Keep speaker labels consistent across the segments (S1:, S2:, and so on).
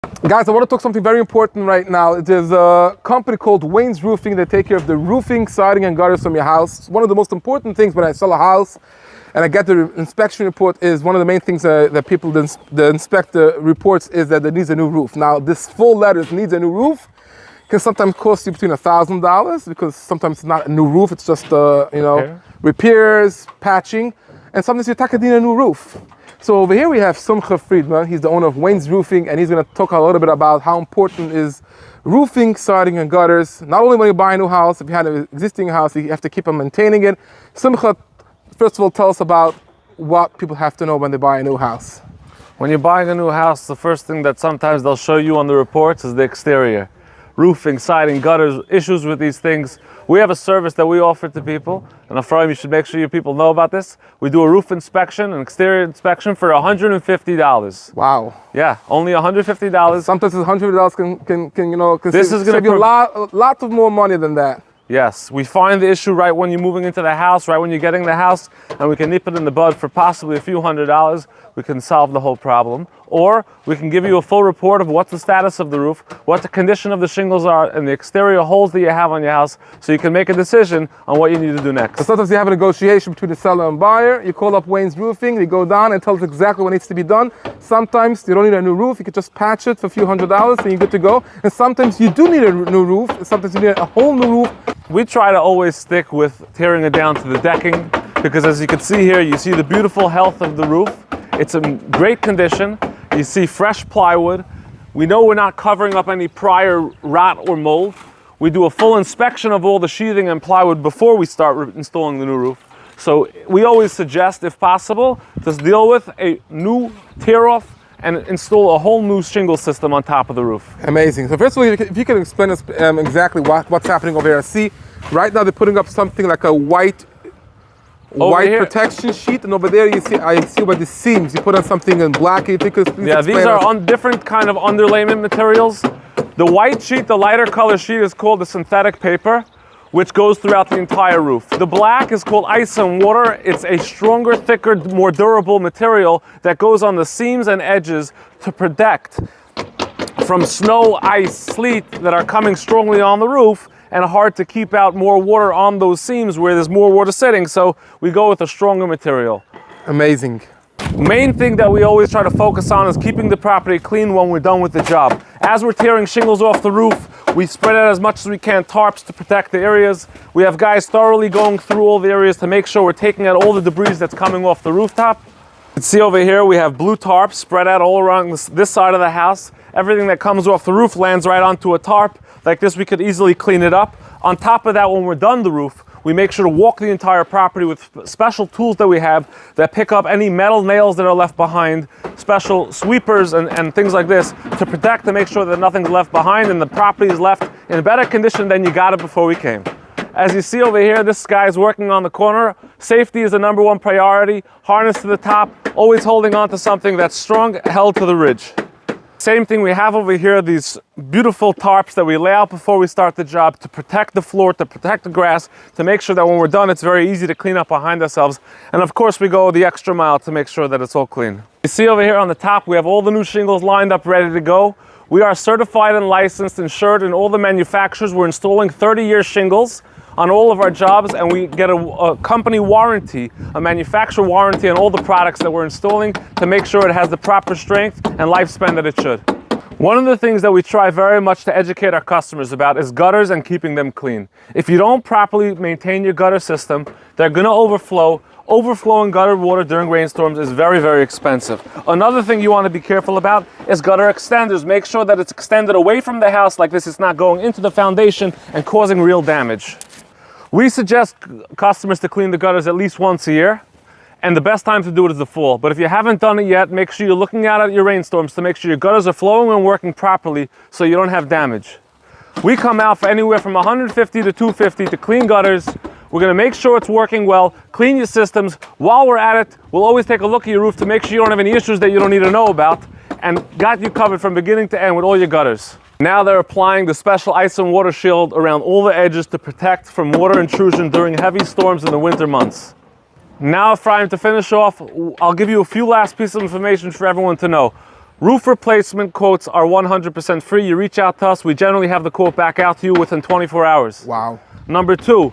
S1: Guys, I want to talk something very important right now. There's a company called Wayne's Roofing. They take care of the roofing, siding, and gutters from your house. One of the most important things when I sell a house and I get the inspection report is one of the main things that people, the inspector reports is that it needs a new roof. Now, this full letters needs a new roof can sometimes cost you between $1,000 because sometimes it's not a new roof. It's just, repairs, patching, and sometimes you need a new roof. So over here we have Simcha Friedman. He's the owner of Wayne's Roofing, and he's going to talk a little bit about how important is roofing, siding, and gutters. Not only when you buy a new house, if you had an existing house, you have to keep on maintaining it. Simcha, first of all, tell us about what people have to know when they buy a new house.
S2: When you're buying a new house, the first thing that sometimes they'll show you on the reports is the exterior. Roofing, siding, gutters, issues with these things. We have a service that we offer to people, and Ephraim, you should make sure your people know about this. We do a roof inspection, an exterior inspection for $150.
S1: Wow.
S2: Yeah, only $150.
S1: Sometimes $100 can
S2: This is
S1: save you a lot of more money than that.
S2: Yes, we find the issue right when you're moving into the house, right when you're getting the house, and we can nip it in the bud for possibly a few $100s. We can solve the whole problem. Or we can give you a full report of what's the status of the roof, what the condition of the shingles are, and the exterior holes that you have on your house, so you can make a decision on what you need to do next.
S1: So sometimes you have a negotiation between the seller and buyer. You call up Wayne's Roofing, they go down and tell us exactly what needs to be done. Sometimes you don't need a new roof, you can just patch it for a few $100s and you're good to go. And sometimes you do need a new roof, and sometimes you need a whole new roof.
S2: We try to always stick with tearing it down to the decking, because as you can see here, you see the beautiful health of the roof. It's in great condition. You see fresh plywood. We know we're not covering up any prior rot or mold. We do a full inspection of all the sheathing and plywood before we start installing the new roof. So we always suggest, if possible, to deal with a new tear-off and install a whole new shingle system on top of the roof.
S1: Amazing. So first of all, if you can explain us exactly what's happening over here. I see right now they're putting up something like a white protection sheet, and over there I see by the seams you put on something in black. These
S2: are on different kind of underlayment materials. The white sheet, the lighter color sheet, is called the synthetic paper, which goes throughout the entire roof. The black is called ice and water. It's a stronger, thicker, more durable material that goes on the seams and edges to protect from snow, ice, sleet that are coming strongly on the roof, and hard to keep out more water on those seams where there's more water sitting, so we go with a stronger material.
S1: Amazing.
S2: Main thing that we always try to focus on is keeping the property clean when we're done with the job. As we're tearing shingles off the roof, we spread out as much as we can tarps to protect the areas. We have guys thoroughly going through all the areas to make sure we're taking out all the debris that's coming off the rooftop. You can see over here we have blue tarps spread out all around this side of the house. Everything that comes off the roof lands right onto a tarp. Like this, we could easily clean it up. On top of that, when we're done the roof, we make sure to walk the entire property with special tools that we have that pick up any metal nails that are left behind, special sweepers and things like this to protect, to make sure that nothing's left behind and the property is left in better condition than you got it before we came. As you see over here, this guy's working on the corner. Safety is the #1 priority. Harness to the top, always holding on to something that's strong, held to the ridge. Same thing we have over here, these beautiful tarps that we lay out before we start the job to protect the floor, to protect the grass, to make sure that when we're done, it's very easy to clean up behind ourselves. And of course, we go the extra mile to make sure that it's all clean. You see over here on the top, we have all the new shingles lined up, ready to go. We are certified and licensed, insured in all the manufacturers. We're installing 30-year shingles on all of our jobs, and we get a company warranty, a manufacturer warranty on all the products that we're installing to make sure it has the proper strength and lifespan that it should. One of the things that we try very much to educate our customers about is gutters and keeping them clean. If you don't properly maintain your gutter system, they're gonna overflow. Overflowing gutter water during rainstorms is very, very expensive. Another thing you want to be careful about is gutter extenders. Make sure that it's extended away from the house like this. It's not going into the foundation and causing real damage. We suggest customers to clean the gutters at least once a year, and the best time to do it is the fall. But if you haven't done it yet, make sure you're looking out at your rainstorms to make sure your gutters are flowing and working properly so you don't have damage. We come out for anywhere from $150 to $250 to clean gutters. We're gonna make sure it's working well, clean your systems. While we're at it, we'll always take a look at your roof to make sure you don't have any issues that you don't need to know about, and got you covered from beginning to end with all your gutters. Now they're applying the special ice and water shield around all the edges to protect from water intrusion during heavy storms in the winter months. Now, Ephraim, to finish off, I'll give you a few last pieces of information for everyone to know. Roof replacement quotes are 100% free. You reach out to us, we generally have the quote back out to you within 24 hours.
S1: Wow.
S2: Number 2,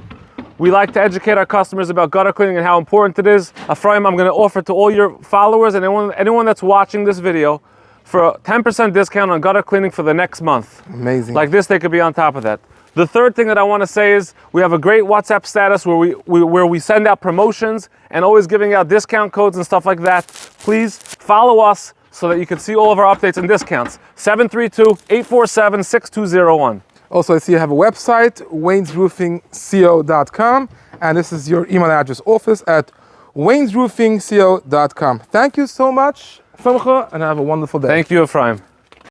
S2: we like to educate our customers about gutter cleaning and how important it is. Ephraim, I'm going to offer to all your followers and anyone that's watching this video for a 10% discount on gutter cleaning for the next month.
S1: Amazing.
S2: Like this, they could be on top of that. The third thing that I want to say is we have a great WhatsApp status where we send out promotions and always giving out discount codes and stuff like that. Please follow us so that you can see all of our updates and discounts. 732-847-6201.
S1: Also, I see you have a website, waynesroofingco.com, and this is your email address, office at waynesroofingco.com. Thank you so much, Simcha, and have a wonderful day.
S2: Thank you, Ephraim.